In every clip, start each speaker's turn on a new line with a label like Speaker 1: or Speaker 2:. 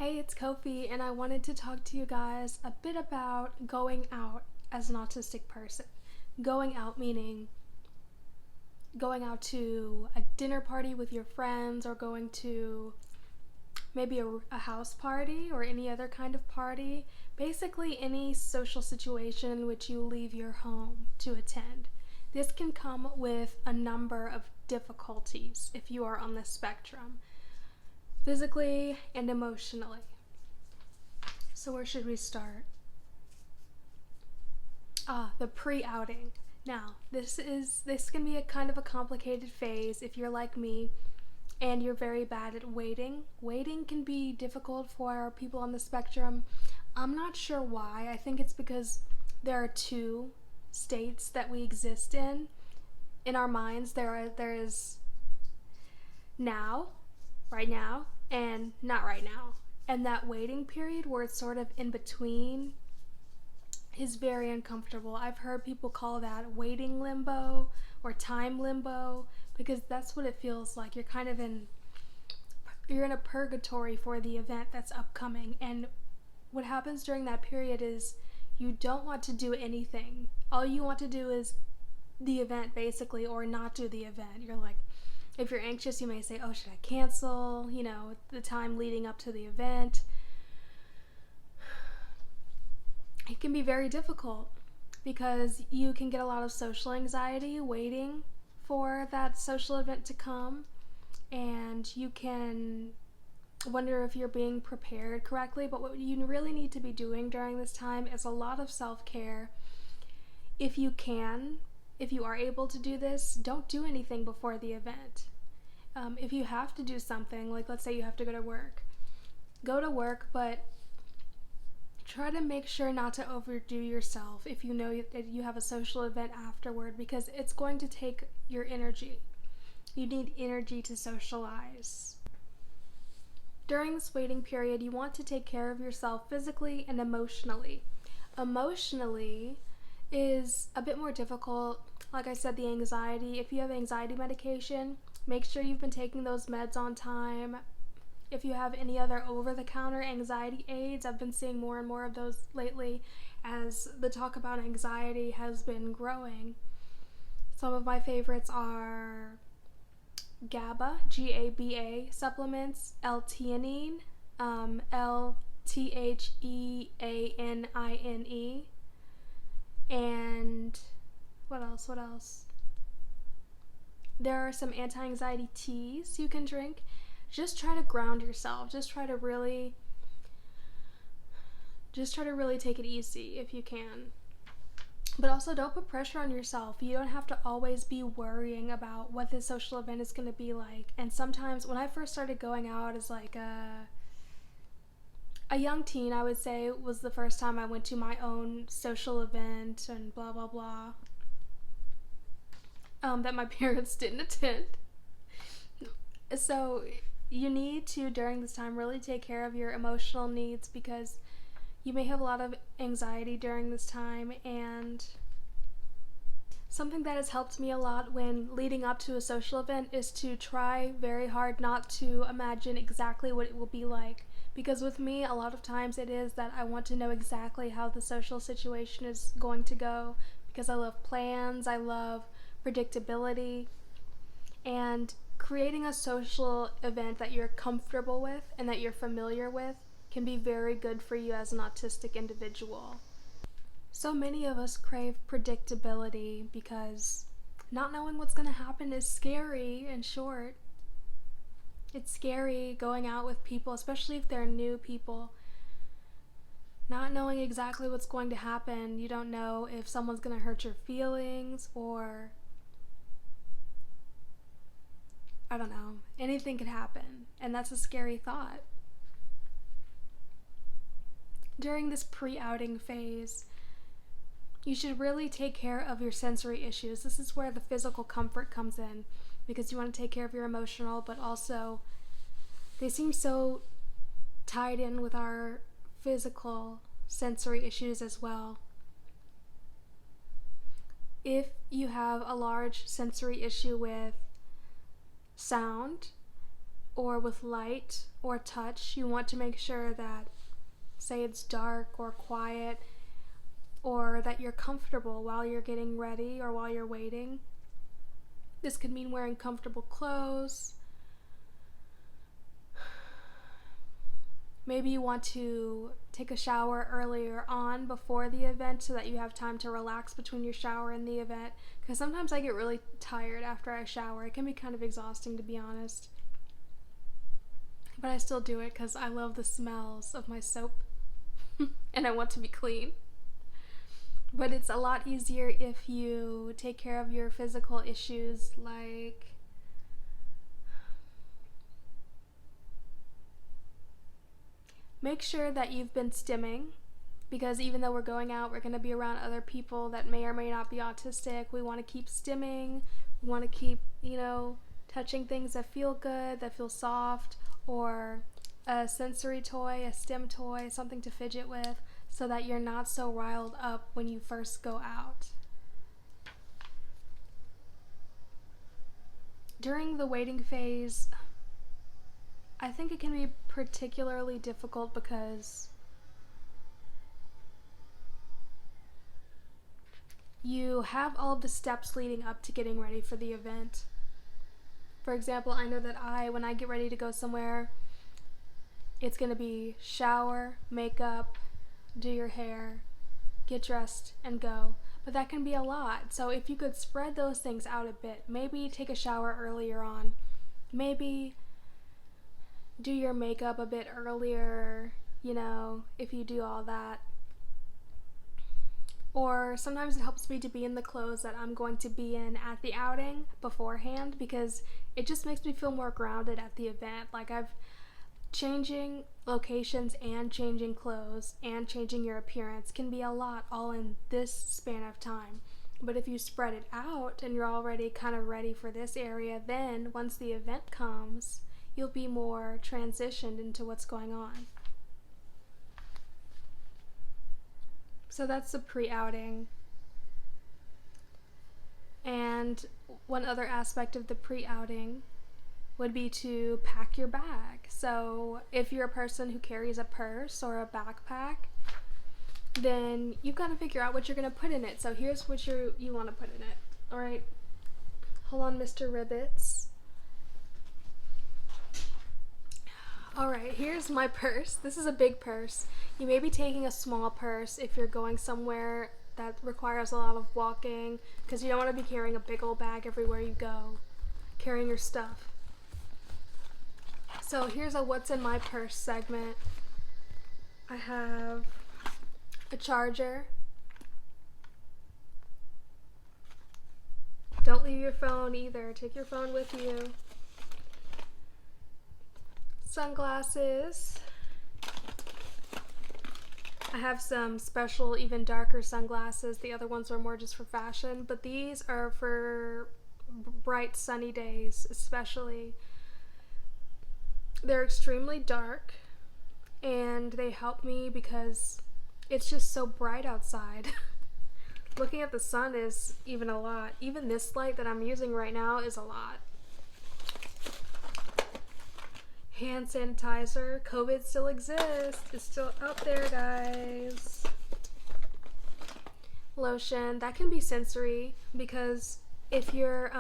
Speaker 1: Hey, it's Kofi, and I wanted to talk to you guys a bit about going out as an autistic person. Going out meaning going out to a dinner party with your friends, or going to maybe a house party or any other kind of party. Basically, any social situation in which you leave your home to attend. This can come with a number of difficulties if you are on the spectrum, physically and emotionally. So where should we start? The pre-outing. Now, this can be a kind of a complicated phase if you're like me and you're very bad at waiting. Waiting can be difficult for people on the spectrum. I'm not sure why. I think it's because there are two states that we exist in. In our minds, there is now, right now, and not right now. And that waiting period where it's sort of in between is very uncomfortable. I've heard people call that waiting limbo or time limbo, because that's what it feels like. You're in a purgatory for the event that's upcoming, and what happens during that period is you don't want to do anything. All you want to do is the event, basically, or not do the event. You're like, if you're anxious, you may say, oh, should I cancel, the time leading up to the event. It can be very difficult because you can get a lot of social anxiety waiting for that social event to come, and you can wonder if you're being prepared correctly. But what you really need to be doing during this time is a lot of self-care. If you are able to do this, don't do anything before the event. If you have to do something, like let's say you have to go to work, but try to make sure not to overdo yourself if you know that you have a social event afterward, because it's going to take your energy. You need energy to socialize. During this waiting period, you want to take care of yourself physically and emotionally. Emotionally is a bit more difficult. Like I said, the anxiety. If you have anxiety medication, make sure you've been taking those meds on time. If you have any other over-the-counter anxiety aids, I've been seeing more and more of those lately as the talk about anxiety has been growing. Some of my favorites are GABA, G-A-B-A supplements, L-theanine, L-T-H-E-A-N-I-N-E, and what else? There are some anti-anxiety teas you can drink. Just try to ground yourself. Just try to really take it easy if you can. But also, don't put pressure on yourself. You don't have to always be worrying about what this social event is going to be like. And sometimes, when I first started going out as like a young teen, I would say, was the first time I went to my own social event and blah blah blah, that my parents didn't attend. So you need to, during this time, really take care of your emotional needs, because you may have a lot of anxiety during this time. And something that has helped me a lot when leading up to a social event is to try very hard not to imagine exactly what it will be like. Because with me, a lot of times it is that I want to know exactly how the social situation is going to go, because I love plans, I love predictability, and creating a social event that you're comfortable with and that you're familiar with can be very good for you as an autistic individual. So many of us crave predictability because not knowing what's going to happen is scary. In short, it's scary going out with people, especially if they're new people. Not knowing exactly what's going to happen. You don't know if someone's going to hurt your feelings, or I don't know, anything could happen, and that's a scary thought. During this pre-outing phase, you should really take care of your sensory issues. This is where the physical comfort comes in, because you want to take care of your emotional, but also they seem so tied in with our physical sensory issues as well. If you have a large sensory issue with sound, or with light or touch. You want to make sure that, say it's dark or quiet, or that you're comfortable while you're getting ready or while you're waiting. This could mean wearing comfortable clothes. Maybe you want to take a shower earlier on before the event so that you have time to relax between your shower and the event, because sometimes I get really tired after I shower. It can be kind of exhausting, to be honest. But I still do it because I love the smells of my soap and I want to be clean. But it's a lot easier if you take care of your physical issues, like make sure that you've been stimming, because even though we're going out, we're going to be around other people that may or may not be autistic. We want to keep stimming. We want to keep, touching things that feel good, that feel soft, or a sensory toy, a stim toy, something to fidget with, so that you're not so riled up when you first go out. During the waiting phase, I think it can be particularly difficult because you have all of the steps leading up to getting ready for the event. For example, I know that when I get ready to go somewhere, it's going to be shower, makeup, do your hair, get dressed, and go. But that can be a lot. So if you could spread those things out a bit, maybe take a shower earlier on, maybe do your makeup a bit earlier, if you do all that. Or sometimes it helps me to be in the clothes that I'm going to be in at the outing beforehand, because it just makes me feel more grounded at the event. Like changing locations and changing clothes and changing your appearance can be a lot all in this span of time. But if you spread it out and you're already kind of ready for this area, then once the event comes, you'll be more transitioned into what's going on. So that's the pre-outing. And one other aspect of the pre-outing would be to pack your bag. So if you're a person who carries a purse or a backpack, then you've got to figure out what you're going to put in it. So here's what you want to put in it. All right. Hold on, Mr. Ribbits. All right, here's my purse. This is a big purse. You may be taking a small purse if you're going somewhere that requires a lot of walking, because you don't want to be carrying a big old bag everywhere you go, carrying your stuff. So here's a what's in my purse segment. I have a charger. Don't leave your phone either. Take your phone with you. Sunglasses. I have some special, even darker sunglasses. The other ones are more just for fashion, but these are for bright sunny days especially. They're extremely dark and they help me because it's just so bright outside. Looking at the sun is even a lot. Even this light that I'm using right now is a lot. Hand sanitizer. COVID still exists. It's still out there, guys. Lotion. That can be sensory, because if you're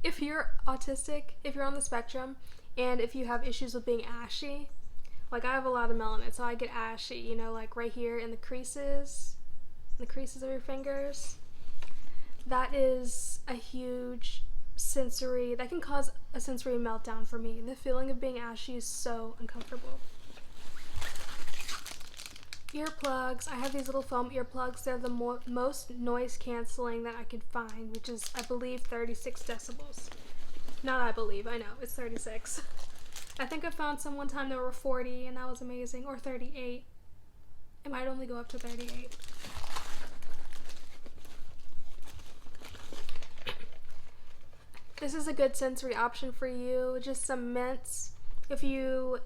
Speaker 1: if you're autistic, if you're on the spectrum, and if you have issues with being ashy, like I have a lot of melanin, so I get ashy, like right here in the creases of your fingers. That is a huge sensory, that can cause a sensory meltdown for me. The feeling of being ashy is so uncomfortable. Earplugs. I have these little foam earplugs. They're the most noise canceling that I could find, which is, I believe, 36 decibels. Not I believe, I know, it's 36. I think I found some one time that were 40 and that was amazing, or 38. It might only go up to 38. This is a good sensory option for you. Just some mints. If you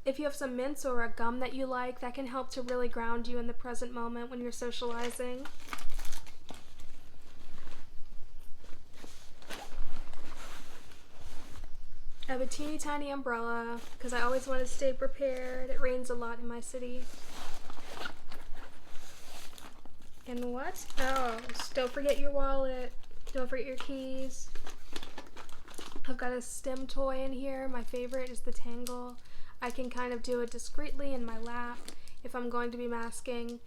Speaker 1: have some mints or a gum that you like, that can help to really ground you in the present moment when you're socializing. I have a teeny tiny umbrella because I always want to stay prepared. It rains a lot in my city. And what else? Don't forget your wallet. Don't forget your keys. I've got a STEM toy in here. My favorite is the Tangle. I can kind of do it discreetly in my lap if I'm going to be masking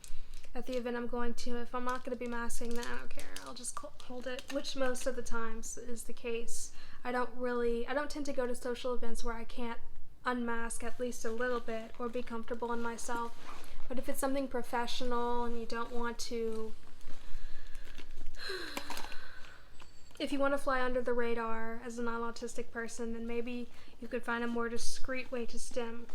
Speaker 1: at the event I'm going to. If I'm not going to be masking, then I don't care. I'll just hold it, which most of the times is the case. I don't tend to go to social events where I can't unmask at least a little bit or be comfortable in myself. But if it's something professional and you don't want to, if you want to fly under the radar as a non-autistic person, then maybe you could find a more discreet way to STEM.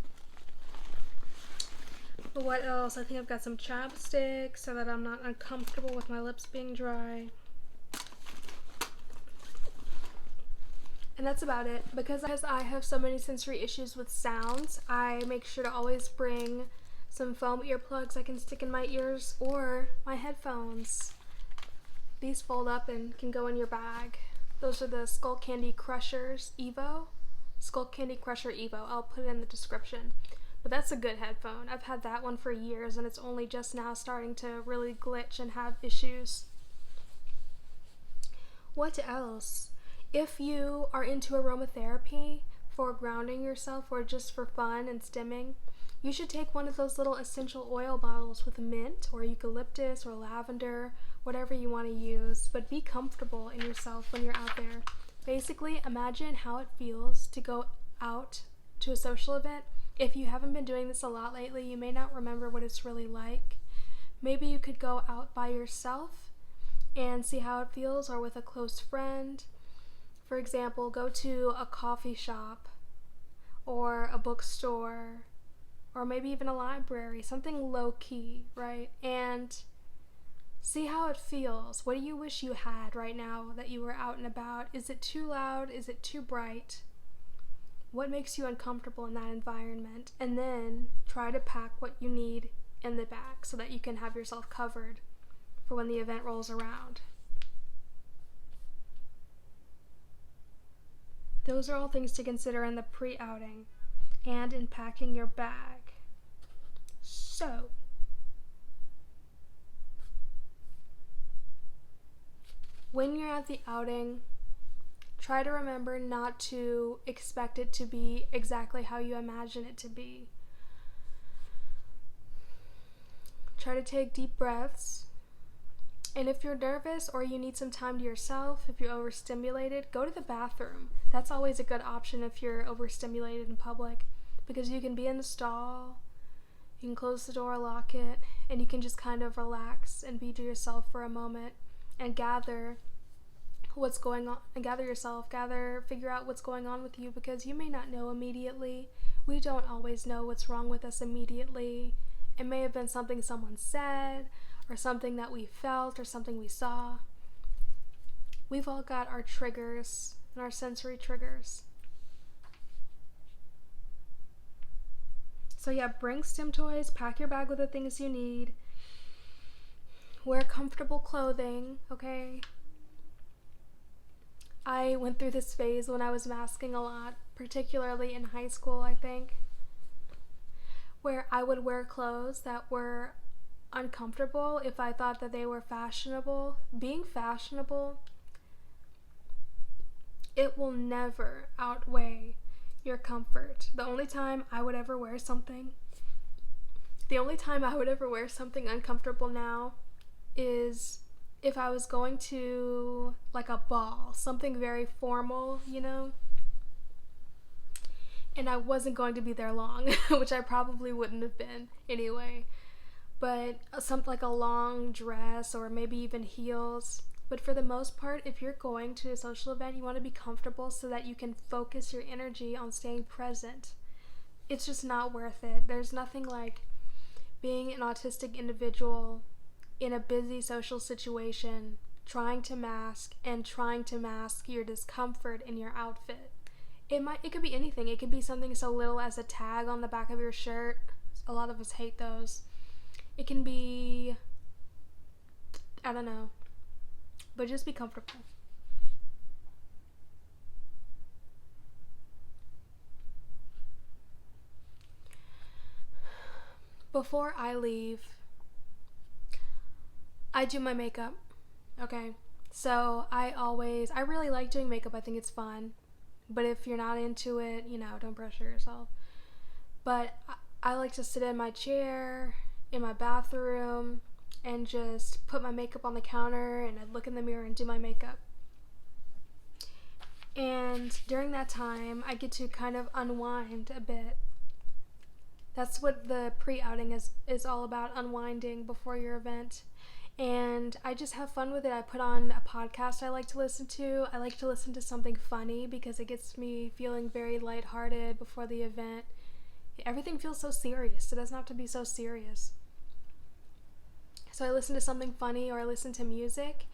Speaker 1: But what else? I think I've got some chapstick so that I'm not uncomfortable with my lips being dry. And that's about it. Because I have so many sensory issues with sounds, I make sure to always bring some foam earplugs I can stick in my ears or my headphones. These fold up and can go in your bag. Those are the Skullcandy Crushers Evo. Skullcandy Crusher Evo. I'll put it in the description. But that's a good headphone. I've had that one for years and it's only just now starting to really glitch and have issues. What else? If you are into aromatherapy for grounding yourself or just for fun and stimming, you should take one of those little essential oil bottles with mint or eucalyptus or lavender, whatever you want to use, but be comfortable in yourself when you're out there. Basically, imagine how it feels to go out to a social event. If you haven't been doing this a lot lately, you may not remember what it's really like. Maybe you could go out by yourself and see how it feels, or with a close friend. For example, go to a coffee shop or a bookstore or maybe even a library, something low-key, right? And see how it feels. What do you wish you had right now that you were out and about? Is it too loud? Is it too bright? What makes you uncomfortable in that environment? And then try to pack what you need in the bag so that you can have yourself covered for when the event rolls around. Those are all things to consider in the pre-outing and in packing your bag. So, when you're at the outing, try to remember not to expect it to be exactly how you imagine it to be. Try to take deep breaths. And if you're nervous or you need some time to yourself, if you're overstimulated, go to the bathroom. That's always a good option if you're overstimulated in public, because you can be in the stall, you can close the door, lock it, and you can just kind of relax and be to yourself for a moment and gather what's going on, and figure out what's going on with you, because you may not know immediately. We don't always know what's wrong with us immediately. It may have been something someone said, or something that we felt, or something we saw. We've all got our triggers and our sensory triggers. So yeah, bring STEM toys, pack your bag with the things you need, wear comfortable clothing, okay? I went through this phase when I was masking a lot, particularly in high school, I think, where I would wear clothes that were uncomfortable if I thought that they were fashionable. Being fashionable, it will never outweigh your comfort. The only time I would ever wear something uncomfortable now is if I was going to like a ball, something very formal, you know, and I wasn't going to be there long, which I probably wouldn't have been anyway. But something like a long dress or maybe even heels. But for the most part, if you're going to a social event, you want to be comfortable so that you can focus your energy on staying present. It's just not worth it. There's nothing like being an autistic individual in a busy social situation, trying to mask your discomfort in your outfit. It could be anything. It could be something so little as a tag on the back of your shirt. A lot of us hate those. It can be, I don't know, but just be comfortable. before I leave, I do my makeup. Okay, so I really like doing makeup. I think it's fun, but if you're not into it, don't pressure yourself. But I like to sit in my chair in my bathroom and just put my makeup on the counter, and I'd look in the mirror and do my makeup. And during that time, I get to kind of unwind a bit. That's what the pre-outing is all about, unwinding before your event. And I just have fun with it. I put on a podcast I like to listen to. I like to listen to something funny because it gets me feeling very lighthearted before the event. Everything feels so serious. It doesn't have to be so serious. So I listen to something funny, or I listen to music,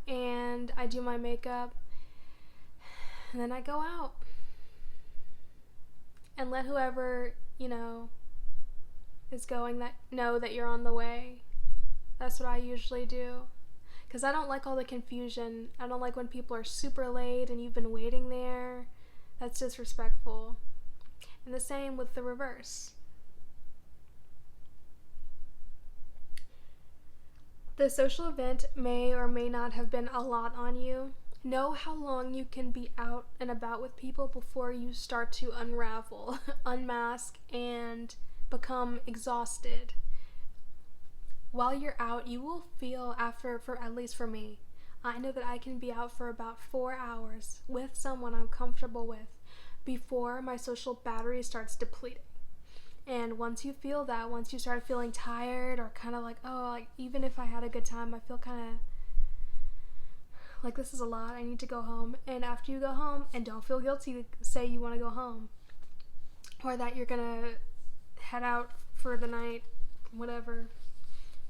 Speaker 1: and I do my makeup, and then I go out and let whoever, is going know that you're on the way. That's what I usually do. Because I don't like all the confusion. I don't like when people are super late and you've been waiting there. That's disrespectful. And the same with the reverse. The social event may or may not have been a lot on you. Know how long you can be out and about with people before you start to unravel, unmask, and become exhausted. While you're out, you will feel at least for me, I know that I can be out for about 4 hours with someone I'm comfortable with before my social battery starts depleting. And once you feel that, once you start feeling tired or kind of like, even if I had a good time, I feel kind of like this is a lot, I need to go home. And after you go home, and don't feel guilty to say you want to go home, or that you're gonna head out for the night, whatever.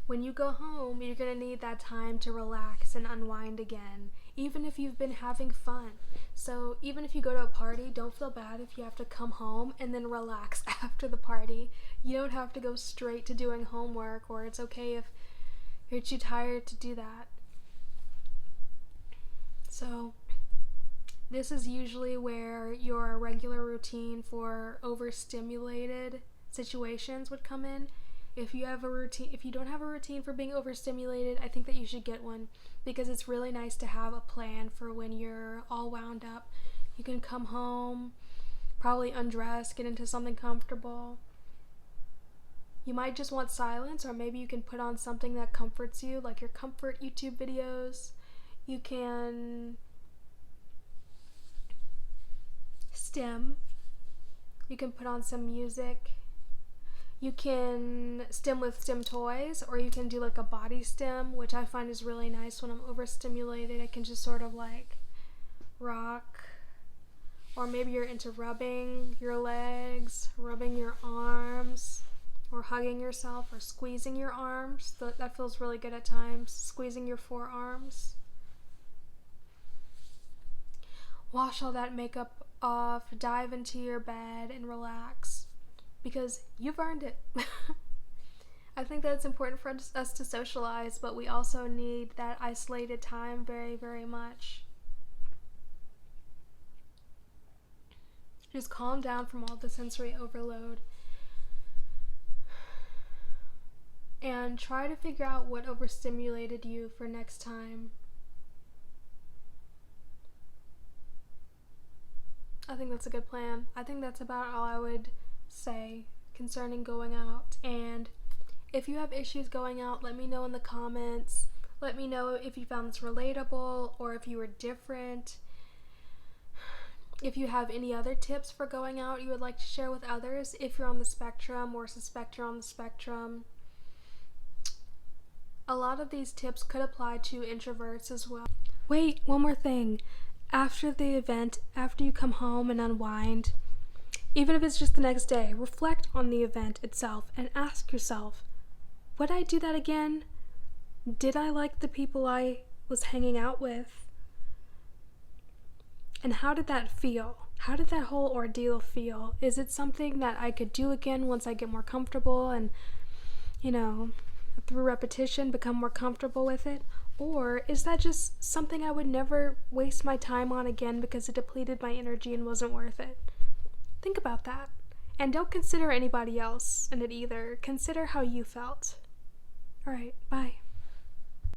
Speaker 1: When you go home, you're gonna need that time to relax and unwind again, even if you've been having fun. So even if you go to a party, don't feel bad if you have to come home and then relax after the party. You don't have to go straight to doing homework, or it's okay if you're too tired to do that. So this is usually where your regular routine for overstimulated situations would come in. If you don't have a routine for being overstimulated, I think that you should get one, because it's really nice to have a plan for when you're all wound up. You can come home, probably undress, get into something comfortable. You might just want silence, or maybe you can put on something that comforts you, like your comfort YouTube videos. You can stim. You can put on some music. You can stim with stim toys, or you can do like a body stim, which I find is really nice when I'm overstimulated. I can just sort of like rock. Or maybe you're into rubbing your legs, rubbing your arms, or hugging yourself, or squeezing your arms. That feels really good at times, squeezing your forearms. Wash all that makeup off, dive into your bed and relax, because you've earned it. I think that it's important for us to socialize, but we also need that isolated time very, very much. Just calm down from all the sensory overload and try to figure out what overstimulated you for next time. I think that's a good plan. I think that's about all I would say concerning going out. And if you have issues going out, let me know in the comments. Let me know if you found this relatable, or if you were different. If you have any other tips for going out you would like to share with others, if you're on the spectrum or suspect you're on the spectrum. A lot of these tips could apply to introverts as well. Wait, one more thing. After the event, after you come home and unwind, even if it's just the next day, reflect on the event itself and ask yourself, would I do that again? Did I like the people I was hanging out with? And how did that feel? How did that whole ordeal feel? Is it something that I could do again once I get more comfortable and, through repetition, become more comfortable with it? Or is that just something I would never waste my time on again because it depleted my energy and wasn't worth it? Think about that. And don't consider anybody else in it either. Consider how you felt. All right, bye.